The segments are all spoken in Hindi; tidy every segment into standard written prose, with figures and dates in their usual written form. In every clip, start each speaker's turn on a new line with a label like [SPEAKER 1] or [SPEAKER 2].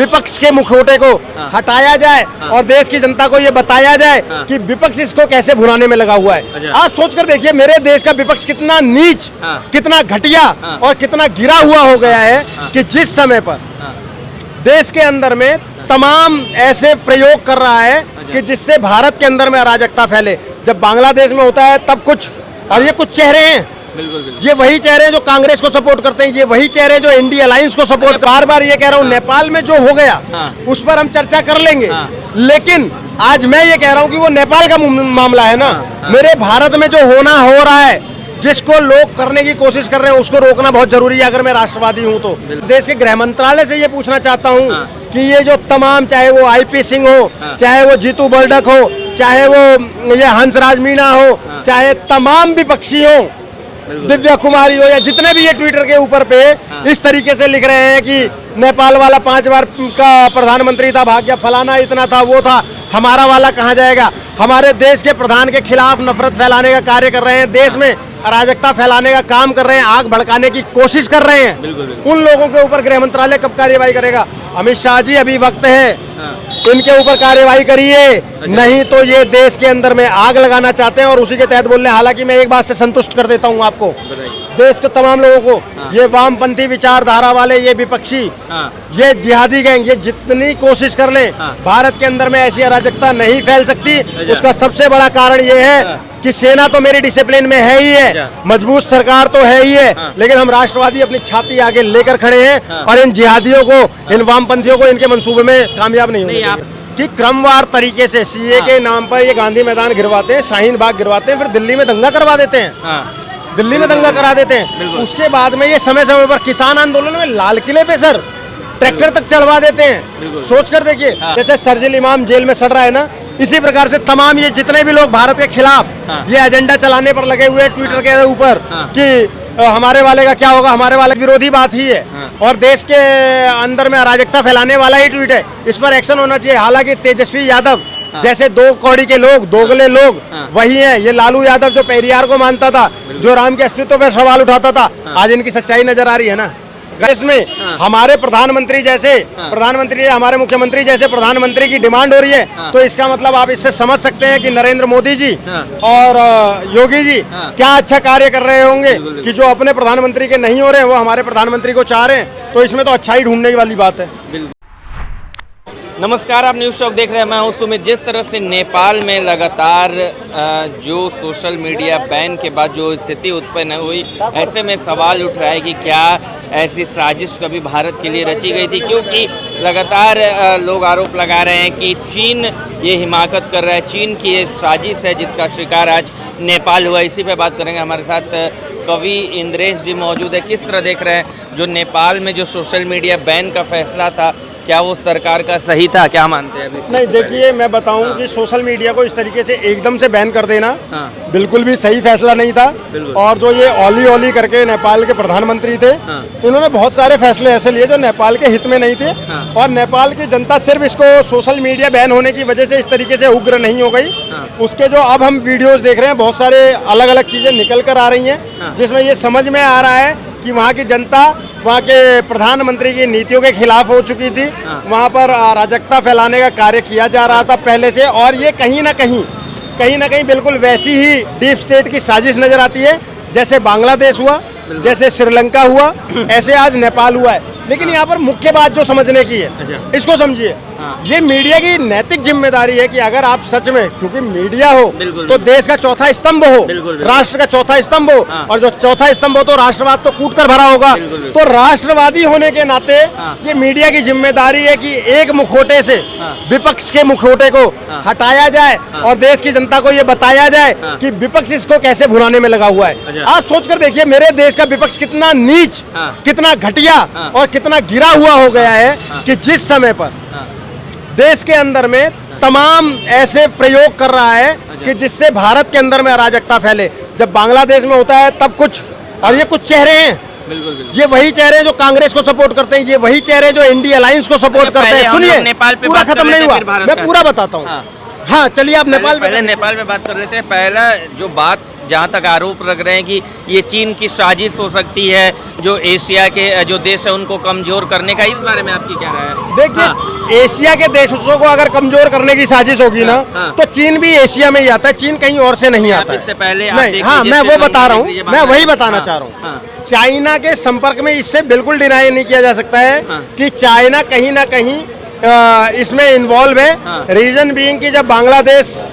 [SPEAKER 1] विपक्ष के मुखौटे को हटाया जाए और देश की जनता को ये बताया जाए कि विपक्ष इसको कैसे भुनाने में लगा हुआ है। आज सोचकर देखिए मेरे देश का विपक्ष कितना नीच, कितना घटिया और कितना गिरा हुआ हो गया है कि जिस समय पर देश के अंदर में तमाम ऐसे प्रयोग कर रहा है कि जिससे भारत के अंदर में अराजकता फैले। जब बांग्लादेश में होता है तब कुछ, और ये कुछ चेहरे हैं, ये वही चेहरे हैं जो कांग्रेस को सपोर्ट करते हैं, ये वही चेहरे हैं जो इंडिया अलायंस को सपोर्ट। बार बार ये कह रहा हूँ नेपाल में जो हो गया उस पर हम चर्चा कर लेंगे, लेकिन आज मैं ये कह रहा हूँ कि वो नेपाल का मामला है ना। मेरे भारत में जो होना हो रहा है, जिसको लोग करने की कोशिश कर रहे हैं, उसको रोकना बहुत जरूरी है। अगर मैं राष्ट्रवादी हूं तो देश के गृह मंत्रालय से ये पूछना चाहता हूं कि ये जो तमाम, चाहे वो आईपी सिंह हो, चाहे वो जीतू बर्डक हो, चाहे वो ये हंसराज मीणा हो, चाहे तमाम विपक्षी हो, दिव्या कुमारी हो, या जितने भी ये ट्विटर के ऊपर पे इस तरीके से लिख रहे हैं कि नेपाल वाला 5 बार का प्रधानमंत्री था, भाग गया, फलाना इतना था, वो था, हमारा वाला कहाँ जाएगा। हमारे देश के प्रधान के खिलाफ नफरत फैलाने का कार्य कर रहे हैं, देश में अराजकता फैलाने का काम कर रहे हैं, आग भड़काने की कोशिश कर रहे हैं। उन लोगों के ऊपर गृह मंत्रालय कब कार्यवाही करेगा? अमित शाह जी, अभी वक्त है, इनके ऊपर कार्यवाही करिए, नहीं तो ये देश के अंदर में आग लगाना चाहते हैं और उसी के तहत बोल रहे हैं। हालांकि मैं एक बात से संतुष्ट कर देता हूँ आपको, देश के तमाम लोगों को, ये वामपंथी विचारधारा वाले, ये विपक्षी, ये जिहादी गैंग, ये जितनी कोशिश कर ले, भारत के अंदर में ऐसी अराजकता नहीं फैल सकती। उसका सबसे बड़ा कारण ये है कि सेना तो मेरी डिसिप्लिन में है ही है, मजबूत सरकार तो है ही है, लेकिन हम राष्ट्रवादी अपनी छाती आगे लेकर खड़े हैं और इन जिहादियों को, इन वामपंथियों को इनके मंसूबे में कामयाब नहीं होंगे। कि क्रमवार तरीके से सीए के नाम पर ये गांधी मैदान गिरवाते हैं, शाहीन बाग गिरवाते हैं, फिर दिल्ली में दंगा करवा देते हैं, दिल्ली में दंगा करा देते हैं। उसके बाद में ये समय समय पर किसान आंदोलन में लाल किले पे सर ट्रैक्टर तक चढ़वा देते हैं। सोच कर देखिए, जैसे शरजील इमाम जेल में सड़ रहा है ना, इसी प्रकार से तमाम ये जितने भी लोग भारत के खिलाफ ये एजेंडा चलाने पर लगे हुए ट्विटर के ऊपर कि हमारे वाले का क्या होगा, हमारे वाले विरोधी बात ही है और देश के अंदर में अराजकता फैलाने वाला ही ट्वीट है, इस पर एक्शन होना चाहिए। हालांकि तेजस्वी यादव जैसे दो कौड़ी के लोग, दोगले लोग वही हैं। ये लालू यादव जो पेरियार को मानता था, जो राम के अस्तित्व पर सवाल उठाता था, आज इनकी सच्चाई नजर आ रही है ना। इसमें हमारे प्रधानमंत्री जैसे प्रधानमंत्री, हमारे मुख्यमंत्री जैसे प्रधानमंत्री की डिमांड हो रही है, तो इसका मतलब आप इससे समझ सकते हैं कि नरेंद्र मोदी जी और योगी जी क्या अच्छा कार्य कर रहे होंगे कि जो अपने प्रधानमंत्री के नहीं हो रहे हैं वो हमारे प्रधानमंत्री को चाह रहे हैं। तो इसमें तो अच्छाई ढूंढने वाली बात है।
[SPEAKER 2] नमस्कार, आप न्यूज़ टॉक देख रहे हैं, मैं हूं सुमित। जिस तरह से नेपाल में लगातार जो सोशल मीडिया बैन के बाद जो स्थिति उत्पन्न हुई, ऐसे में सवाल उठ रहा है कि क्या ऐसी साजिश कभी भारत के लिए रची गई थी, क्योंकि लगातार लोग आरोप लगा रहे हैं कि चीन ये हिमाकत कर रहा है, चीन की ये साजिश है जिसका शिकार आज नेपाल हुआ। इसी पे बात करेंगे। हमारे साथ कवि इंद्रेश जी मौजूद है। किस तरह देख रहे हैं जो नेपाल में जो सोशल मीडिया बैन का फैसला था, क्या वो सरकार का सही था, क्या मानते हैं अभी?
[SPEAKER 1] नहीं, देखिए मैं बताऊं कि सोशल मीडिया को इस तरीके से एकदम से बैन कर देना बिल्कुल भी सही फैसला नहीं था। और जो ये ओली ओली करके नेपाल के प्रधानमंत्री थे, इन्होंने बहुत सारे फैसले ऐसे लिए जो नेपाल के हित में नहीं थे और नेपाल की जनता सिर्फ इसको सोशल मीडिया बैन होने की वजह से इस तरीके से उग्र नहीं हो गई। उसके जो अब हम वीडियोज देख रहे हैं, बहुत सारे अलग अलग चीजें निकल कर आ रही हैं, जिसमें ये समझ में आ रहा है कि वहाँ की जनता वहाँ के प्रधानमंत्री की नीतियों के खिलाफ हो चुकी थी। वहाँ पर अराजकता फैलाने का कार्य किया जा रहा था पहले से, और ये कहीं ना कहीं बिल्कुल वैसी ही डीप स्टेट की साजिश नजर आती है जैसे बांग्लादेश हुआ, जैसे श्रीलंका हुआ, ऐसे आज नेपाल हुआ है। लेकिन यहाँ पर मुख्य बात जो समझने की है, इसको समझिए, ये मीडिया की नैतिक जिम्मेदारी है कि अगर आप सच में, क्योंकि मीडिया हो तो देश का चौथा स्तंभ हो, राष्ट्र का चौथा स्तंभ हो, और जो चौथा स्तंभ हो तो राष्ट्रवाद तो कूट कर भरा होगा। तो राष्ट्रवादी होने के नाते ये मीडिया की जिम्मेदारी है कि एक मुखौटे से विपक्ष के मुखौटे को हटाया जाए और देश की जनता को ये बताया जाए कि विपक्ष इसको कैसे भुनाने में लगा हुआ है। आज सोचकर देखिए मेरे देश का विपक्ष कितना नीच, कितना घटिया और कितना गिरा हुआ हो गया है कि जिस समय पर देश के अंदर में तमाम ऐसे प्रयोग कर रहा है कि जिससे भारत के अंदर में अराजकता फैले। जब बांग्लादेश में होता है तब कुछ, और ये कुछ चेहरे हैं, ये वही चेहरे हैं जो कांग्रेस को सपोर्ट करते हैं, ये वही चेहरे हैं जो इंडिया अलायंस को सपोर्ट करते हैं। सुनिए, पूरा खत्म नहीं हुआ, मैं पूरा बताता हूँ। हाँ चलिए, आप नेपाल
[SPEAKER 2] में बात कर रहे थे। पहला जो बात जहाँ तक आरोप लग रहे हैं कि ये चीन की साजिश हो सकती है जो एशिया के जो देश है उनको कमजोर करने का, इस बारे में आपकी क्या राय है?
[SPEAKER 1] देखिए एशिया के देशों को अगर कमजोर करने की साजिश होगी ना तो चीन भी एशिया में ही आता है, चीन कहीं और से नहीं आता है।
[SPEAKER 2] इससे पहले
[SPEAKER 1] नहीं, हाँ मैं वो बता रहा हूँ, मैं वही बताना चाह रहा हूँ। चाइना के संपर्क में इससे बिल्कुल डिनाई नहीं किया जा सकता है कि चाइना कहीं ना कहीं इसमें इन्वॉल्व है। रीजन बीइंग कि जब बांग्लादेश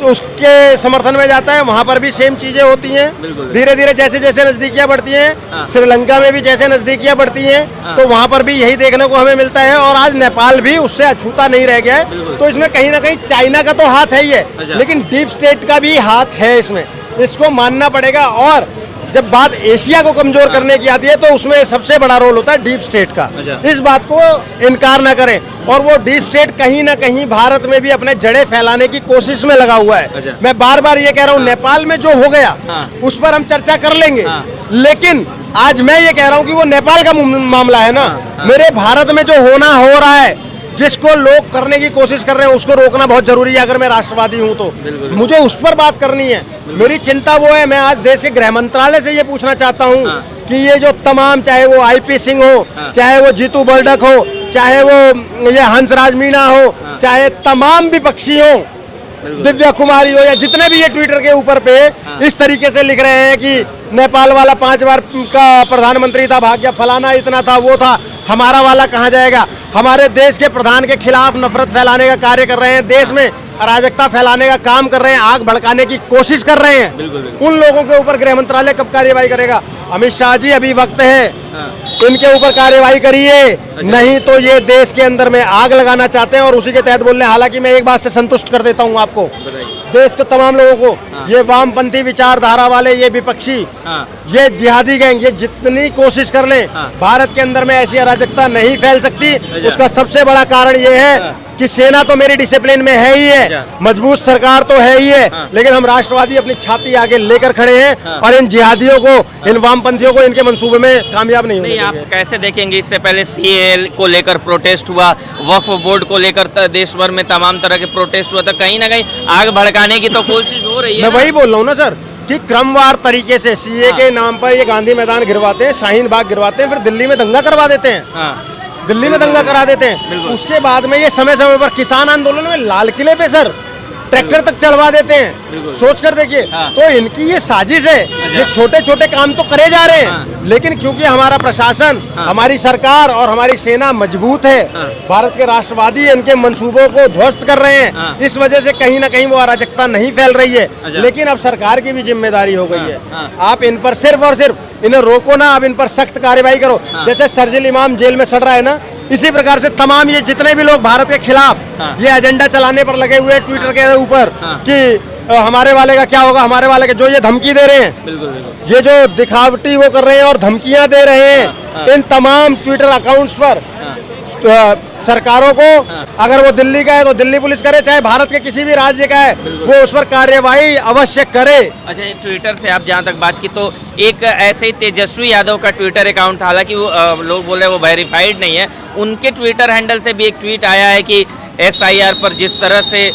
[SPEAKER 1] उसके समर्थन में जाता है वहां पर भी सेम चीजें होती हैं। धीरे धीरे जैसे जैसे नजदीकियां बढ़ती हैं, श्रीलंका में भी जैसे नजदीकियां बढ़ती हैं तो वहां पर भी यही देखने को हमें मिलता है। और आज नेपाल भी उससे अछूता नहीं रह गया है। तो इसमें कहीं ना कहीं चाइना का तो हाथ है ही है, लेकिन डीप स्टेट का भी हाथ है इसमें, इसको मानना पड़ेगा। और जब बात एशिया को कमजोर करने की आती है तो उसमें सबसे बड़ा रोल होता है डीप स्टेट का। इस बात को इनकार ना करें। और वो डीप स्टेट कहीं ना कहीं भारत में भी अपने जड़ें फैलाने की कोशिश में लगा हुआ है। मैं बार बार ये कह रहा हूँ, नेपाल में जो हो गया उस पर हम चर्चा कर लेंगे, लेकिन आज मैं ये कह रहा हूँ कि वो नेपाल का मामला है ना। मेरे भारत में जो होना हो रहा है, जिसको लोग करने की कोशिश कर रहे हैं, उसको रोकना बहुत जरूरी है। अगर मैं राष्ट्रवादी हूं तो मुझे उस पर बात करनी है। मेरी चिंता वो है, मैं आज देश के गृह मंत्रालय से ये पूछना चाहता हूं कि ये जो तमाम, चाहे वो आईपी सिंह हो, चाहे वो जीतू बर्डक हो, चाहे वो ये हंसराज मीणा हो, चाहे तमाम विपक्षी हो, दिव्या कुमारी हो, या जितने भी ये ट्विटर के ऊपर पे इस तरीके से लिख रहे हैं कि नेपाल वाला 5 बार का प्रधानमंत्री था, भाग गया, फलाना इतना था, वो था, हमारा वाला कहाँ जाएगा। हमारे देश के प्रधान के खिलाफ नफरत फैलाने का कार्य कर रहे हैं, देश में अराजकता फैलाने का काम कर रहे हैं, आग भड़काने की कोशिश कर रहे हैं। उन लोगों के ऊपर गृह मंत्रालय कब कार्यवाही करेगा? अमित शाह जी अभी वक्त है, इनके ऊपर कार्यवाही करिए, नहीं तो ये देश के अंदर में आग लगाना चाहते हैं और उसी के तहत बोल रहे हैं। हालांकि मैं एक बात से संतुष्ट कर देता हूँ आपको, देश के तमाम लोगों को, ये वामपंथी विचारधारा वाले, ये विपक्षी, ये जिहादी गैंग, ये जितनी कोशिश कर लें, भारत के अंदर में ऐसी अराजकता नहीं फैल सकती। उसका सबसे बड़ा कारण ये है कि सेना तो मेरी डिसिप्लिन में है ही है, मजबूत सरकार तो है ही है, लेकिन हम राष्ट्रवादी अपनी छाती आगे लेकर खड़े हैं और इन जिहादियों को, इन वामपंथियों को इनके मंसूबे में कामयाब नहीं होने
[SPEAKER 2] आप कैसे देखेंगे? इससे पहले सीएए को लेकर प्रोटेस्ट हुआ, वक्फ बोर्ड को लेकर देश भर में तमाम तरह के प्रोटेस्ट हुआ, तो कहीं ना कहीं आग भड़काने की तो कोशिश हो रही है।
[SPEAKER 1] मैं वही बोल रहा हूँ ना सर कि क्रमवार तरीके से सीए के नाम पर ये गांधी मैदान गिरवाते हैं, शाहीन बाग गिरवाते हैं, फिर दिल्ली में दंगा करवा देते हैं, दिल्ली में दंगा करा देते हैं। उसके बाद में ये समय समय पर किसान आंदोलन में लाल किले पे सर ट्रैक्टर तक चढ़वा देते हैं। सोच कर देखिए, तो इनकी ये साजिश है। ये छोटे छोटे काम तो करे जा रहे हैं, लेकिन क्योंकि हमारा प्रशासन, हमारी सरकार और हमारी सेना मजबूत है, भारत के राष्ट्रवादी इनके मंसूबों को ध्वस्त कर रहे हैं, इस वजह से कहीं ना कहीं वो अराजकता नहीं फैल रही है। लेकिन अब सरकार की भी जिम्मेदारी हो गई है, आप इन पर सिर्फ और सिर्फ इन्हें रोको ना, अब इन पर सख्त कार्रवाई करो। जैसे शर्जील इमाम जेल में सड़ रहा है ना, इसी प्रकार से तमाम ये जितने भी लोग भारत के खिलाफ ये एजेंडा चलाने पर लगे हुए ट्विटर के ऊपर कि हमारे वाले का क्या होगा, हमारे वाले का, जो ये धमकी दे रहे हैं, ये जो दिखावटी वो कर रहे हैं और धमकियां दे रहे हैं, इन तमाम ट्विटर अकाउंट्स पर सरकारों को, अगर वो दिल्ली का है तो दिल्ली पुलिस करे, चाहे भारत के किसी भी राज्य का है, वो उस पर कार्यवाही अवश्य करे।
[SPEAKER 2] अच्छा, ट्विटर से आप जहाँ तक बात की, तो एक ऐसे ही तेजस्वी यादव का ट्विटर अकाउंट था, हालांकि वो लोग बोले वो वेरीफाइड नहीं है, उनके ट्विटर हैंडल से भी एक ट्वीट आया है कि SIR पर जिस तरह से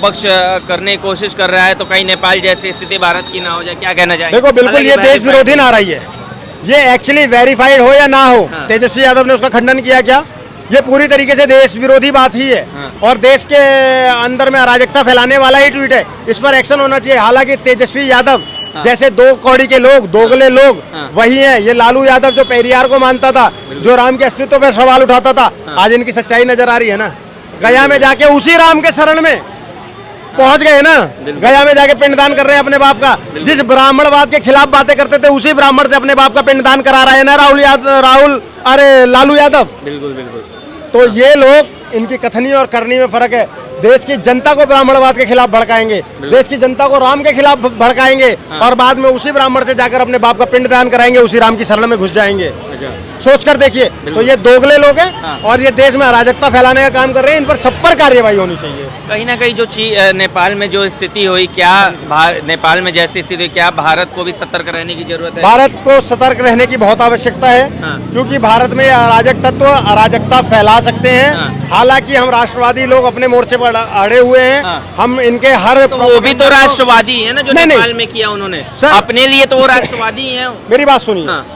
[SPEAKER 2] पक्ष करने की कोशिश कर रहा है, तो कहीं नेपाल जैसी स्थिति भारत की ना हो जाए। क्या कहना चाहिए?
[SPEAKER 1] देखो, बिल्कुल ये देश विरोधी नारा ही है। ये एक्चुअली वेरीफाइड हो या ना हो, तेजस्वी यादव ने उसका खंडन किया क्या? ये पूरी तरीके से देश विरोधी बात ही है और देश के अंदर में अराजकता फैलाने वाला ही ट्वीट है। इस पर एक्शन होना चाहिए। हालांकि तेजस्वी यादव जैसे दो कौड़ी के लोग, दोगले लोग वही हैं। ये लालू यादव जो पेरियार को मानता था, जो राम के अस्तित्व पर सवाल उठाता था, आज इनकी सच्चाई नजर आ रही है ना। गया में जाके उसी राम के शरण में पहुंच गए ना, गया में जाके पिंडदान कर रहे हैं अपने बाप का। जिस ब्राह्मणवाद के खिलाफ बातें करते थे, उसी ब्राह्मण से अपने बाप का पिंडदान करा रहा है ना लालू यादव। बिल्कुल बिल्कुल। तो ये लोग, इनकी कथनी और करनी में फर्क है। देश की जनता को ब्राह्मणवाद के खिलाफ भड़काएंगे, देश की जनता को राम के खिलाफ भड़काएंगे और बाद में उसी ब्राह्मण से जाकर अपने बाप का पिंडदान कराएंगे, उसी राम की शरण में घुस जाएंगे। सोच कर देखिए। तो ये दोगले लोग हैं
[SPEAKER 2] हाँ।
[SPEAKER 1] और ये देश में अराजकता फैलाने का काम कर रहे हैं। इन पर सब पर कार्रवाई होनी चाहिए।
[SPEAKER 2] कहीं ना कहीं जो नेपाल में जो स्थिति हुई, क्या नेपाल में जैसी स्थिति हुई, क्या भारत को भी सतर्क रहने की जरूरत है?
[SPEAKER 1] भारत को सतर्क रहने की बहुत आवश्यकता है।
[SPEAKER 2] हाँ।
[SPEAKER 1] क्योंकि भारत में अराजक तत्व अराजकता फैला सकते हैं।
[SPEAKER 2] हाँ।
[SPEAKER 1] हालांकि हम राष्ट्रवादी लोग अपने मोर्चे पर अड़े हुए हैं।
[SPEAKER 2] हाँ।
[SPEAKER 1] हम इनके हर
[SPEAKER 2] तो वो भी तो राष्ट्रवादी है ना, जो
[SPEAKER 1] नहीं, नहीं।
[SPEAKER 2] नेपाल में किया उन्होंने
[SPEAKER 1] सर-
[SPEAKER 2] अपने लिए, तो वो राष्ट्रवादी है।
[SPEAKER 1] मेरी बात सुनिए।
[SPEAKER 2] हाँ।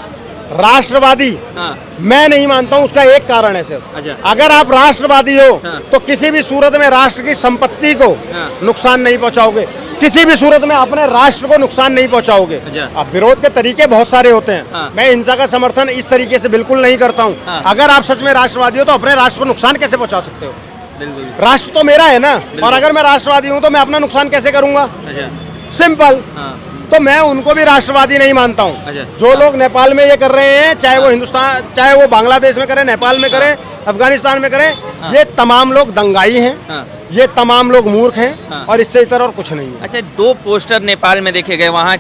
[SPEAKER 1] राष्ट्रवादी
[SPEAKER 2] हाँ।
[SPEAKER 1] मैं नहीं मानता हूं। उसका एक कारण है सर।
[SPEAKER 2] अच्छा।
[SPEAKER 1] अगर आप राष्ट्रवादी हो
[SPEAKER 2] हाँ।
[SPEAKER 1] तो किसी भी सूरत में राष्ट्र की संपत्ति को
[SPEAKER 2] हाँ।
[SPEAKER 1] नुकसान नहीं पहुंचाओगे। किसी भी सूरत में अपने राष्ट्र को नुकसान नहीं पहुंचाओगे।
[SPEAKER 2] अच्छा।
[SPEAKER 1] अब विरोध के तरीके बहुत सारे होते हैं।
[SPEAKER 2] हाँ।
[SPEAKER 1] मैं हिंसा का समर्थन इस तरीके से बिल्कुल नहीं करता हूं।
[SPEAKER 2] हाँ।
[SPEAKER 1] अगर आप सच में राष्ट्रवादी हो तो अपने राष्ट्र को नुकसान कैसे पहुंचा सकते हो?
[SPEAKER 2] बिल्कुल।
[SPEAKER 1] राष्ट्र तो मेरा है ना। और अगर मैं राष्ट्रवादी हूं तो मैं अपना नुकसान कैसे करूंगा?
[SPEAKER 2] अच्छा।
[SPEAKER 1] सिंपल।
[SPEAKER 2] हाँ।
[SPEAKER 1] तो मैं उनको भी राष्ट्रवादी नहीं मानता हूँ।
[SPEAKER 2] अच्छा।
[SPEAKER 1] जो लोग नेपाल में ये कर रहे हैं, चाहे वो हिंदुस्तान, चाहे वो बांग्लादेश में करें, नेपाल में करें, अफगानिस्तान में करें, ये तमाम लोग दंगाई हैं।
[SPEAKER 2] हाँ।
[SPEAKER 1] ये तमाम लोग मूर्ख हैं।
[SPEAKER 2] हाँ।
[SPEAKER 1] और इससे इतर और कुछ नहीं है।
[SPEAKER 2] अच्छा, 2 पोस्टर नेपाल में देखे गए। वहाँ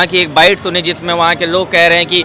[SPEAKER 2] की एक बाइट सुनी जिसमें वहाँ के लोग कह रहे हैं कि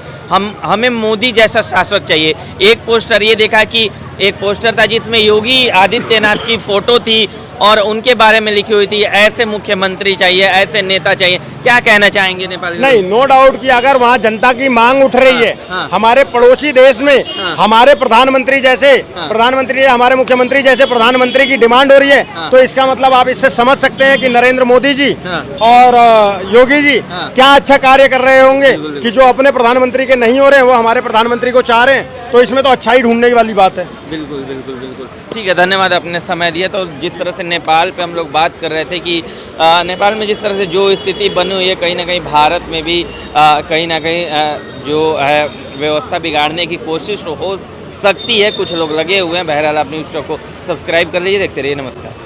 [SPEAKER 2] हमें मोदी जैसा शासक चाहिए। एक पोस्टर ये देखा कि एक पोस्टर था जिसमें योगी आदित्यनाथ की फोटो थी और उनके बारे में लिखी हुई थी, ऐसे मुख्यमंत्री चाहिए, ऐसे नेता चाहिए। क्या कहना चाहेंगे नेपाल?
[SPEAKER 1] नहीं, नो डाउट कि अगर वहाँ जनता की मांग उठ रही है,
[SPEAKER 2] हाँ।
[SPEAKER 1] हमारे पड़ोसी देश में
[SPEAKER 2] हाँ।
[SPEAKER 1] हमारे प्रधानमंत्री जैसे प्रधानमंत्री, हमारे मुख्यमंत्री जैसे प्रधानमंत्री की डिमांड हो रही है,
[SPEAKER 2] हाँ।
[SPEAKER 1] तो इसका मतलब आप इससे समझ सकते हैं कि नरेंद्र मोदी जी
[SPEAKER 2] हाँ।
[SPEAKER 1] और योगी जी
[SPEAKER 2] हाँ।
[SPEAKER 1] क्या अच्छा कार्य कर रहे होंगे
[SPEAKER 2] बिल्कुल।
[SPEAKER 1] कि जो अपने प्रधानमंत्री के नहीं हो रहे हैं वो हमारे प्रधानमंत्री को चाह रहे हैं। तो इसमें तो अच्छाई ढूंढने वाली बात है।
[SPEAKER 2] बिल्कुल बिल्कुल बिल्कुल। ठीक है, धन्यवाद आपने समय दिया। तो जिस तरह से नेपाल पे हम लोग बात कर रहे थे कि नेपाल में जिस तरह से जो स्थिति बनी हुई है, कहीं ना कहीं भारत में भी कहीं ना कहीं जो है व्यवस्था बिगाड़ने की कोशिश हो सकती है। कुछ लोग लगे हुए हैं। बहरहाल आप न्यूज़ शो को सब्सक्राइब कर लीजिए, देखते रहिए। नमस्कार।